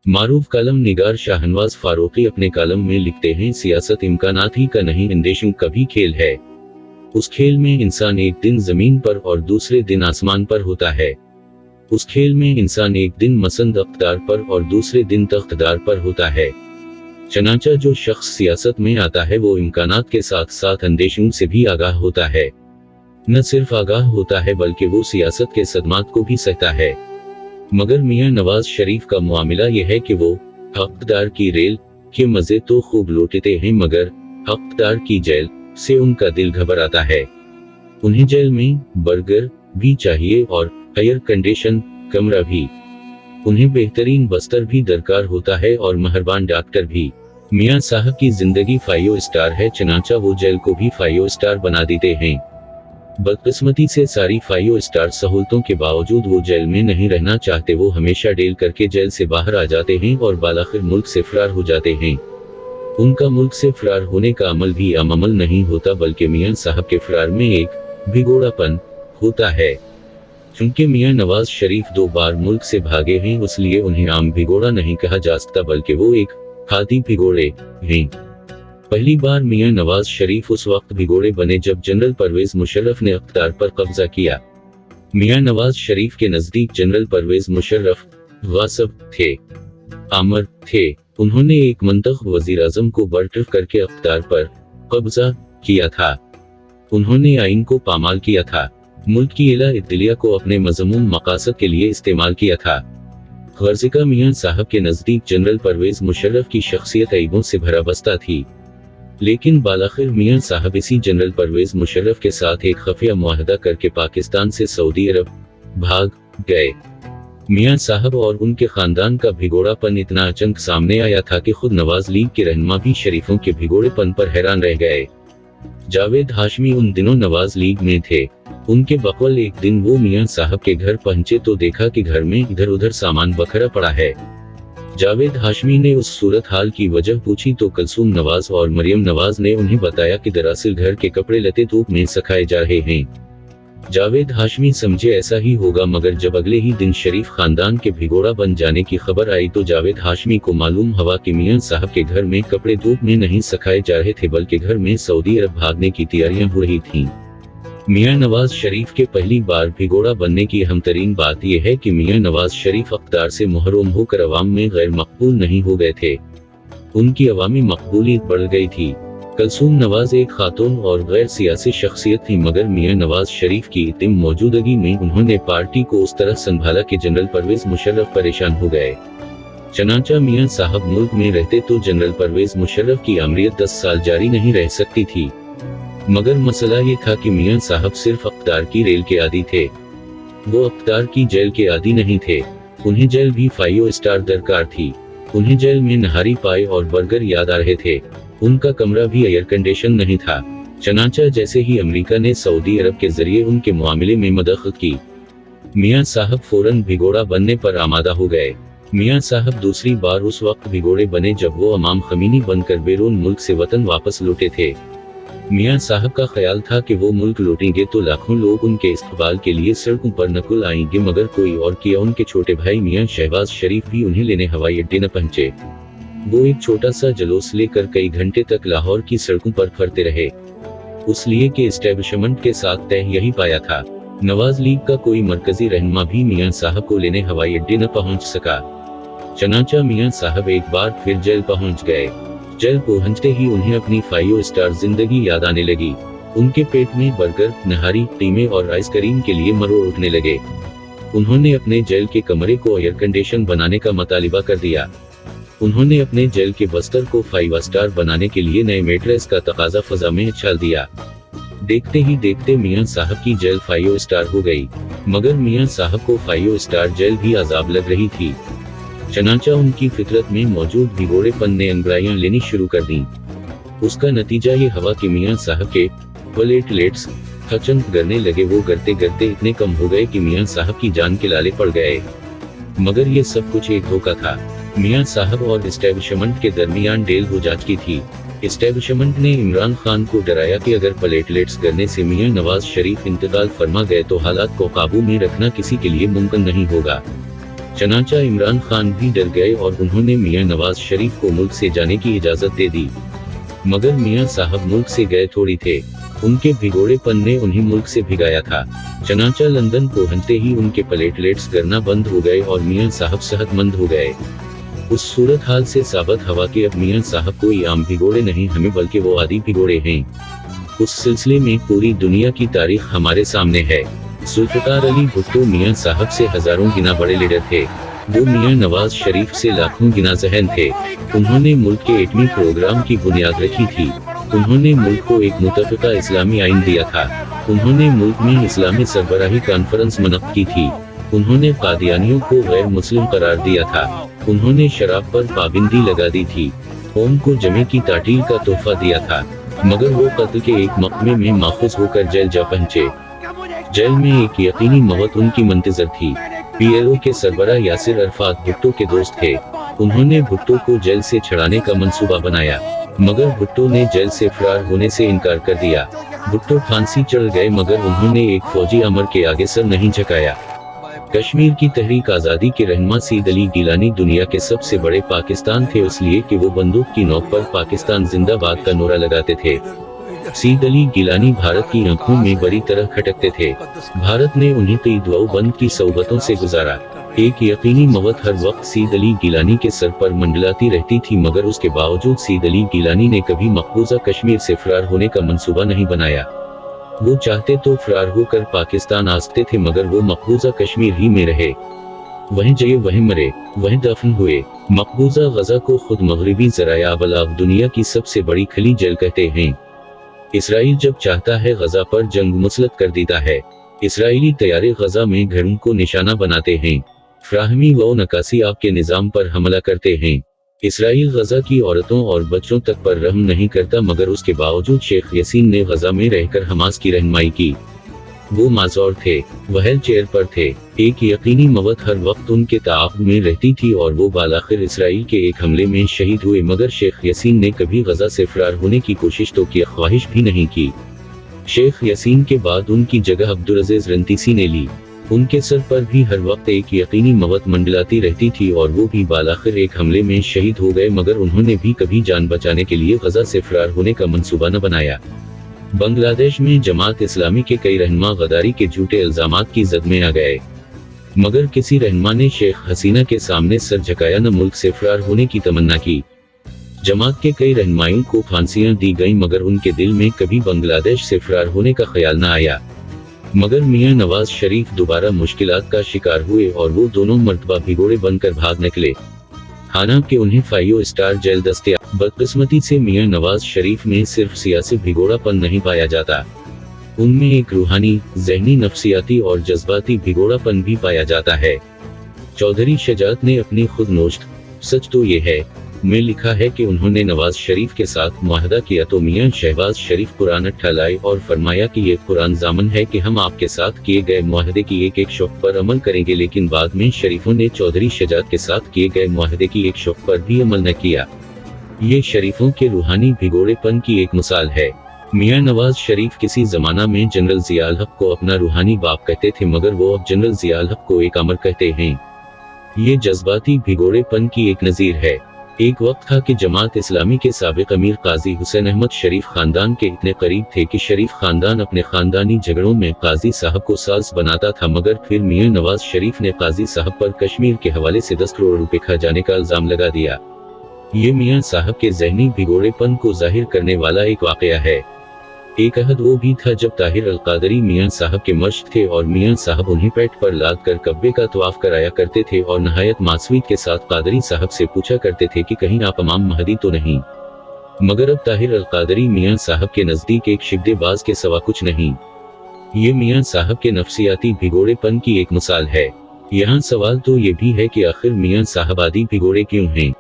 मारूफ कलम निगार शाहनवाज फारूकी अपने कलम में लिखते हैं, सियासत इम्कानात ही का नहीं, अंदेशों का भी खेल है। उस खेल में इंसान एक दिन जमीन पर और दूसरे दिन आसमान पर होता है। उस खेल में इंसान एक दिन मसंद अख्तार पर और दूसरे दिन तख्तदार पर होता है। चनाचा जो शख्स सियासत में आता है वो इम्कानात के साथ साथ अंदेशों से भी आगाह होता है। न सिर्फ आगाह होता है बल्कि वो सियासत के सदमात को भी सहता है। मगर मियां नवाज शरीफ का मामला यह है कि वो हकदार की रेल के मजे तो खूब लूटते हैं, मगर हकदार की जेल से उनका दिल घबराता है। उन्हें जेल में बर्गर भी चाहिए और एयर कंडीशन कमरा भी। उन्हें बेहतरीन बस्तर भी दरकार होता है और मेहरबान डॉक्टर भी। मियां साहब की जिंदगी 5 स्टार है, चनाचा वो जेल को भी 5 स्टार बना देते हैं। बदकिस्मती से सारी 5 स्टार सहूलतों के बावजूद वो जेल में नहीं रहना चाहते। वो हमेशा डील करके जेल से बाहर आ जाते हैं और बालाखिर मुल्क से फरार हो जाते हैं। उनका मुल्क से फरार होने का अमल भी आम अमल नहीं होता, बल्कि मियां साहब के फरार में एक भिगोड़ापन होता है। चूंकि मियां नवाज शरीफ 2 बार मुल्क से भागे हैं, इसलिए उन्हें आम भिगोड़ा नहीं कहा जा सकता, बल्कि वो एक खादी भिगोड़े हैं। पहली बार मियां नवाज शरीफ उस वक्त भिगोड़े बने जब जनरल परवेज मुशर्रफ ने इख्तियार पर कब्जा किया। मियां नवाज शरीफ के नजदीक जनरल परवेज मुशर्रफ वासब थे, आमर थे। उन्होंने एक मंतख वजीर आजम को बरतरफ करके इख्तियार पर कब्जा किया था। उन्होंने आइन को पामाल किया था। मुल्क की इला इत्तलिया को अपने मज़मूम मकासद के लिए इस्तेमाल किया था। गर्ज़िका मियां साहब के नजदीक जनरल परवेज मुशर्रफ की शख्सियत ऐबों से भरा बस्ता थी, लेकिन बालाखिर मियां साहब इसी जनरल परवेज मुशर्रफ के साथ एक खफिया मुआहदा करके पाकिस्तान से सऊदी अरब भाग गए। मियां साहब और उनके खानदान का भिगोड़ापन इतना अचानक सामने आया था कि खुद नवाज लीग के रहनुमा भी शरीफों के भिगोड़ेपन पर हैरान रह गए। जावेद हाशमी उन दिनों नवाज लीग में थे। उनके बकौल एक दिन वो मियां साहब के घर पहुंचे तो देखा कि घर में इधर उधर सामान बखरा पड़ा है। जावेद हाशमी ने उस सूरत हाल की वजह पूछी तो कलसूम नवाज और मरियम नवाज ने उन्हें बताया कि दरअसल घर के कपड़े लते धूप में सुखाए जा रहे हैं। जावेद हाशमी समझे ऐसा ही होगा, मगर जब अगले ही दिन शरीफ खानदान के भिगोड़ा बन जाने की खबर आई तो जावेद हाशमी को मालूम हुआ कि मियां साहब के घर में कपड़े धूप में नहीं सुखाए जा रहे थे, बल्कि घर में सऊदी अरब भागने की तैयारियां हो रही थीं। मियां नवाज शरीफ के पहली बार भिगोड़ा बनने की अहम तरीन बात यह है कि मियां नवाज शरीफ इख्तियार से महरूम होकर अवाम में गैर मकबूल नहीं हो गए थे। उनकी अवामी मकबूलियत बढ़ गई थी। कलसूम नवाज एक खातून और गैर सियासी शख्सियत थी, मगर मियां नवाज शरीफ की इतनी मौजूदगी में उन्होंने पार्टी को उस तरह संभाला कि जनरल परवेज मुशर्रफ परेशान हो गए। चनाचा मियां साहब मुल्क में रहते तो जनरल परवेज मुशर्रफ की अमरीत 10 साल जारी नहीं रह सकती थी, मगर मसला ये था कि मियां साहब सिर्फ इख्तियार की रेल के आदी थे। वो इख्तियार की जेल के आदी नहीं थे। उन्हें जेल भी 5 स्टार दरकार थी। उन्हें जेल में नहारी पाए और बर्गर याद आ रहे थे। उनका कमरा भी एयर कंडीशन नहीं था। चनाचा जैसे ही अमेरिका ने सऊदी अरब के जरिए उनके मामले में मदद की, मियां साहब फौरन भिगोड़ा बनने पर आमादा हो गए। मियां साहब दूसरी बार उस वक्त भिगोड़े बने जब वो इमाम खमीनी बनकर बैरून मुल्क से वतन वापस लौटे थे। मियां साहब का ख्याल था कि वो मुल्क लौटेंगे तो लाखों लोग उनके इस्तकबाल के लिए सड़कों पर नकुल आएंगे, मगर कोई और किया उनके छोटे भाई मियां शहबाज शरीफ भी उन्हें लेने हवाई अड्डे न पहुंचे। वो एक छोटा सा जुलूस लेकर कई घंटे तक लाहौर की सड़कों पर फरते रहे। उस लिए के एस्टेब्लिशमेंट के साथ तय यही पाया था। नवाज लीग का कोई मरकजी रहनुमा भी मियां साहब को लेने हवाई अड्डे न पहुंच सका। चनाचा मियां साहब एक बार फिर जेल पहुंच गए। जेल पहुंचते ही उन्हें अपनी 5 स्टार जिंदगी याद आने लगी। उनके पेट में बर्गर, नहारी, टीमें और आइसक्रीम के लिए मरोड़ उठने लगे। उन्होंने अपने जेल के कमरे को एयर कंडीशन बनाने का मुतालिबा कर दिया। उन्होंने अपने जेल के बस्तर को 5 स्टार बनाने के लिए नए मेट्रेस का तकाजा फजा में उछाल दिया। देखते ही देखते मियां साहब की जेल 5 स्टार हो गई, मगर मियां साहब को 5 स्टार जेल भी अजाब लग रही थी। चनाचा उनकी फितरत में मौजूद भिगोड़ेपन ने अंगड़ाइयां लेनी शुरू कर दी। उसका नतीजा ये हुआ कि मियां साहब के प्लेटलेट्स खचन करने लगे। वो करते करते इतने कम हो गए कि मियां साहब की जान के लाले पड़ गए। मगर ये सब कुछ एक धोखा था। मियां साहब और एस्टेब्लिशमेंट के दरमियान डेल हो जा चुकी थी। एस्टेब्लिशमेंट ने इमरान खान को डराया कि अगर प्लेटलेट्स करने से मियां नवाज शरीफ इंतकाल फरमा गए तो हालात को काबू में रखना किसी के लिए मुमकिन नहीं होगा। चनाचा इमरान खान भी डर गए और उन्होंने मियां नवाज शरीफ को मुल्क से जाने की इजाजत दे दी। मगर मियां साहब मुल्क से गए थोड़ी थे, उनके भिगोड़ेपन ने उन्हें मुल्क से भिगाया था। चनाचा लंदन पहुंचते ही उनके प्लेटलेट्स गिरना बंद हो गए और मियां साहब सेहतमंद हो गए। उस सूरत हाल से साबित हुआ कि अब मियां साहब कोई आम भिगोड़े नहीं हमें बल्कि वो आदि भिगोड़े हैं। उस सिलसिले में पूरी दुनिया की तारीख हमारे सामने है। जुल्फ़िकार अली भुट्टो मियां साहब से हजारों गुना बड़े लीडर थे। वो मियां नवाज शरीफ से लाखों गुना ज़हन थे। उन्होंने मुल्क के एटमी प्रोग्राम की बुनियाद रखी थी। उन्होंने मुल्क को एक मुतफ़िका इस्लामी आइन दिया था। उन्होंने मुल्क में इस्लामी सरबराही कॉन्फ्रेंस मुनक़्क़द की थी। उन्होंने कादियानियों को गैर मुस्लिम करार दिया था। उन्होंने शराब पर पाबंदी लगा दी थी। कौम को जमे की ताटील का तोहफा दिया था। मगर वो कत्ल के एक मुकदमे में माखूज होकर जेल जा पहुंचे। जेल में एक यकीनी मौत उनकी मंतज़र थी। PLO के सरबराह यासिर अरफात भुट्टो के दोस्त थे। उन्होंने भुट्टो को जेल से छुड़ाने का मंसूबा बनाया, मगर भुट्टो ने जेल से फरार होने से इनकार कर दिया। भुट्टो फांसी चढ़ गए मगर उन्होंने एक फौजी अमर के आगे सर नहीं झुकाया। कश्मीर की तहरीक आज़ादी के रहनुमा सईद अली गिलानी दुनिया के सबसे बड़े पाकिस्तान थे, इसलिए कि वो बंदूक की नोक पर पाकिस्तान जिंदाबाद का नारा लगाते थे। सईद अली गिलानी भारत की आंखों में बड़ी तरह खटकते थे। भारत ने उन्हें कई दुआबंद की सोबतों से गुजारा। एक यकीनी मौत हर वक्त सईद अली गिलानी के सर पर मंडलाती रहती थी, मगर उसके बावजूद सईद अली गिलानी ने कभी मकबूजा कश्मीर से फरार होने का मंसूबा नहीं बनाया। वो चाहते तो फरार होकर पाकिस्तान आ सकते थे, मगर वो मकबूजा कश्मीर ही में रहे। वहीं जिए वहीं मरे, वहीं दफन हुए। मकबूजा गजा को खुद मगरबी ज़राया अबलाग दुनिया की सबसे बड़ी खली जेल कहते हैं। इसराइल जब चाहता है गजा पर जंग मुसलत कर देता है। इसराइली तैयारे गजा में घरों को निशाना बनाते हैं। फ्राहमी व नकासी आपके निज़ाम पर हमला करते हैं। इसराइल गजा की औरतों और बच्चों तक पर रहम नहीं करता, मगर उसके बावजूद शेख यासीन ने गजा में रहकर हमास की रहनुमाई की। वो माजूर थे, व्हील चेयर पर थे। एक यकीनी मौत हर वक्त उनके ताक़ुब में रहती थी और वो बालाखिर इसराइल के एक हमले में शहीद हुए, मगर शेख यासीन ने कभी गजा से फरार होने की कोशिश तो की, ख्वाहिश भी नहीं की। शेख यासीन के बाद उनकी जगह अब्दुलअज़ीज़ रंतीसी ने ली। उनके सर पर भी हर वक्त एक यकीनी मौत मंडलाती रहती थी और वो भी बालाखिर एक हमले में शहीद हो गए, मगर उन्होंने भी कभी जान बचाने के लिए गजा से फरार होने का मंसूबा न बनाया। बांग्लादेश में जमात इस्लामी के कई रहनुमा गद्दारी के झूठे इल्जामात की जद में आ गए, मगर किसी रहनुमा ने शेख हसीना के सामने सर झुकाया न मुल्क से फरार होने की तमन्ना की। जमात के कई रहनुमाओं को फांसियां दी गईं, मगर उनके दिल में कभी बांग्लादेश से फरार होने का ख्याल न आया। मगर मियां नवाज शरीफ दोबारा मुश्किलात का शिकार हुए और वो दोनों मर्तबा भिगोड़े बनकर भाग निकले। हालांकि उन्हें 5 स्टार जेल दस्तयाब। बदकिस्मती से मियां नवाज शरीफ में सिर्फ सियासी भिगोड़ापन नहीं पाया जाता, उनमें एक रूहानी, ज़हनी, नफ्सियाती और जज्बाती भिगोड़ापन भी पाया जाता है। चौधरी शजात ने अपनी खुद नोश्त सच तो ये है में लिखा है कि उन्होंने नवाज शरीफ के साथ मुआहदा किया तो मियां शहबाज शरीफ कुरान ठहराए और फरमाया कि ये कुरान जामन है कि हम आपके साथ किए गए मुआहदे की एक एक शर्त पर अमल करेंगे, लेकिन बाद में शरीफों ने चौधरी शजात के साथ किए गए मुआहदे की एक शर्त पर भी अमल न किया। ये शरीफों के रूहानी भिगोड़ेपन की एक मिसाल है। मियां नवाज शरीफ किसी जमाना में जनरल ज़िया हक को अपना रूहानी बाप कहते थे, मगर वो अब जनरल ज़िया हक को एक अमर कहते हैं। ये जज्बाती भिगोड़ेपन की एक नज़ीर है। एक वक्त था कि जमात इस्लामी के साबिक अमीर काजी हुसैन अहमद शरीफ खानदान के इतने करीब थे कि शरीफ खानदान अपने खानदानी झगड़ों में काजी साहब को साज़ बनाता था, मगर फिर मियां नवाज शरीफ ने काजी साहब पर कश्मीर के हवाले से 10 करोड़ रुपए खा जाने का इल्जाम लगा दिया। ये मियां साहब के ज़हनी भिगोड़ेपन को जाहिर करने वाला एक वाक़या है। एक अहद वो भी था जब ताहिर अल-कादरी मियां साहब के मर्शद थे और मियां साहब उन्हें पेट पर लाद कर कब्बे का तवाफ कराया करते थे और नहायत मासूमियत के साथ कादरी साहब से पूछा करते थे कि कहीं आप इमाम महदी तो नहीं। मगर अब ताहिर अल-कादरी मियां साहब के नज़दीक एक शिद्देबाज के सिवा कुछ नहीं। ये मियां साहब के नफ्सियाती भिगोड़ेपन की एक मिसाल है। यहाँ सवाल तो ये भी है कि आखिर मियां साहब आदि भिगोड़े क्यों हैं।